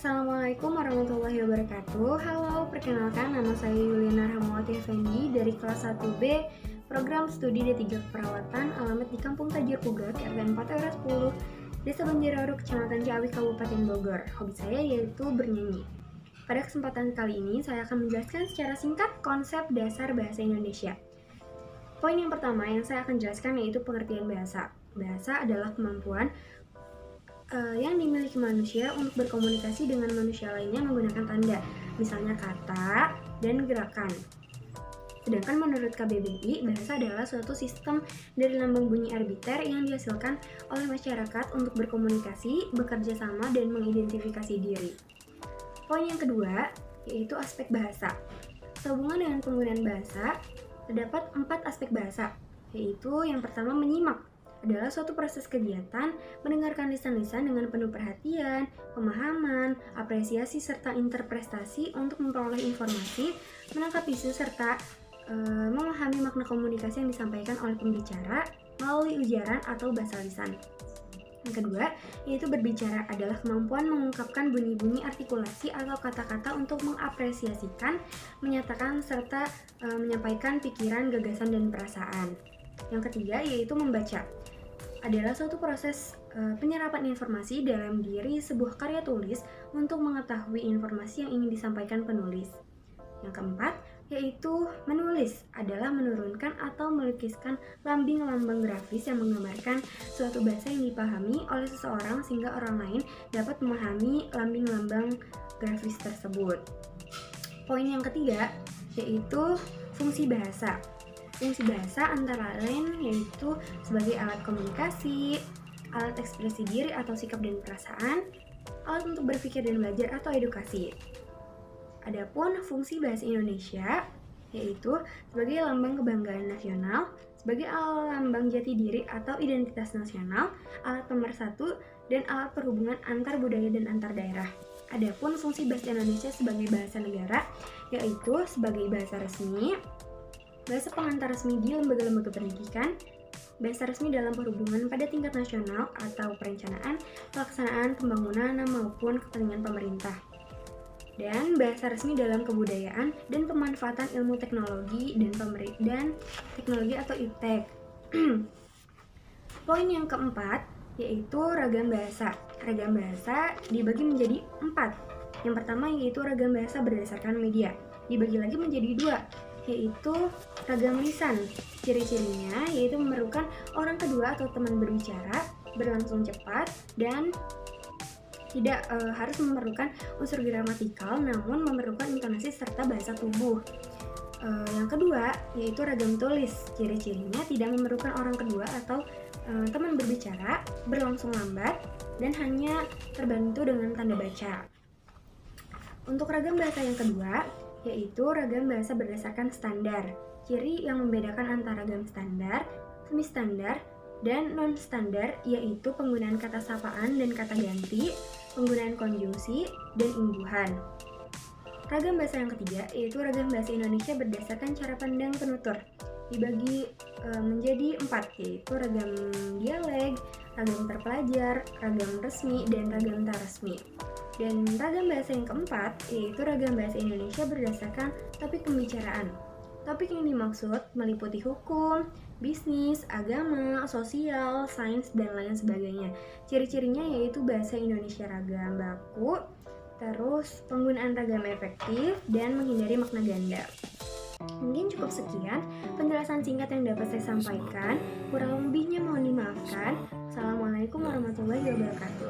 Assalamualaikum warahmatullahi wabarakatuh. Halo, perkenalkan nama saya Yuliana Rahmawati Effendi dari kelas 1B Program Studi D3 Keperawatan, alamat di Kampung Tajur Pugat, RT 4 RW 10, Desa Banjararu, Kecamatan Ciawi, Kabupaten Bogor. Hobi saya yaitu bernyanyi. Pada kesempatan kali ini, saya akan menjelaskan secara singkat konsep dasar bahasa Indonesia. Poin yang pertama yang saya akan jelaskan yaitu pengertian bahasa. Bahasa adalah kemampuan yang dimiliki manusia untuk berkomunikasi dengan manusia lainnya menggunakan tanda, misalnya kata dan gerakan. Sedangkan menurut KBBI, bahasa adalah suatu sistem dari lambang bunyi arbiter yang dihasilkan oleh masyarakat untuk berkomunikasi, bekerja sama, dan mengidentifikasi diri. Poin yang kedua, yaitu aspek bahasa. Sehubungan dengan penggunaan bahasa, terdapat 4 aspek bahasa, yaitu yang pertama menyimak. Adalah suatu proses kegiatan mendengarkan lisan-lisan dengan penuh perhatian, pemahaman, apresiasi, serta interpretasi untuk memperoleh informasi, menangkap isu, serta memahami makna komunikasi yang disampaikan oleh pembicara melalui ujaran atau bahasa lisan. Yang kedua, yaitu berbicara adalah kemampuan mengungkapkan bunyi-bunyi artikulasi atau kata-kata untuk mengapresiasikan, menyatakan, serta menyampaikan pikiran, gagasan, dan perasaan. Yang ketiga, yaitu membaca. Adalah suatu proses penyerapan informasi dalam diri sebuah karya tulis untuk mengetahui informasi yang ingin disampaikan penulis. Yang keempat, yaitu menulis, adalah menurunkan atau melukiskan lambang-lambang grafis yang menggambarkan suatu bahasa yang dipahami oleh seseorang sehingga orang lain dapat memahami lambang-lambang grafis tersebut. Poin yang ketiga, yaitu fungsi bahasa. Fungsi bahasa antara lain yaitu sebagai alat komunikasi, alat ekspresi diri atau sikap dan perasaan, alat untuk berpikir dan belajar atau edukasi. Adapun fungsi bahasa Indonesia yaitu sebagai lambang kebanggaan nasional, sebagai lambang jati diri atau identitas nasional, alat pemersatu, dan alat perhubungan antar budaya dan antar daerah. Adapun fungsi bahasa Indonesia sebagai bahasa negara yaitu sebagai bahasa resmi, bahasa pengantar resmi di lembaga-lembaga pendidikan, bahasa resmi dalam perhubungan pada tingkat nasional atau perencanaan, pelaksanaan, pembangunan, maupun kepentingan pemerintah, dan bahasa resmi dalam kebudayaan dan pemanfaatan ilmu teknologi dan teknologi atau iptek. Poin yang keempat, yaitu ragam bahasa. Ragam bahasa dibagi menjadi 4. Yang pertama yaitu ragam bahasa berdasarkan media. Dibagi lagi menjadi 2. Yaitu ragam lisan. Ciri-cirinya yaitu memerlukan orang kedua atau teman berbicara, berlangsung cepat, dan tidak harus memerlukan unsur gramatikal, namun memerlukan intonasi serta bahasa tubuh. Yang kedua yaitu ragam tulis. Ciri-cirinya tidak memerlukan orang kedua atau teman berbicara, berlangsung lambat, dan hanya terbantu dengan tanda baca. Untuk ragam bahasa yang kedua yaitu ragam bahasa berdasarkan standar. Ciri yang membedakan antara ragam standar, semi standar, dan non standar yaitu penggunaan kata sapaan dan kata ganti, penggunaan konjungsi, dan imbuhan. Ragam bahasa yang ketiga yaitu ragam bahasa Indonesia berdasarkan cara pandang penutur. Dibagi menjadi 4, yaitu ragam dialek, ragam terpelajar, ragam resmi, dan ragam tak resmi. Dan ragam bahasa yang keempat yaitu ragam bahasa Indonesia berdasarkan topik pembicaraan. Topik yang dimaksud meliputi hukum, bisnis, agama, sosial, sains, dan lain sebagainya. Ciri-cirinya yaitu bahasa Indonesia ragam baku, terus penggunaan ragam efektif, dan menghindari makna ganda. Mungkin cukup sekian penjelasan singkat yang dapat saya sampaikan. Kurang lebihnya mohon dimaafkan. Assalamualaikum warahmatullahi wabarakatuh.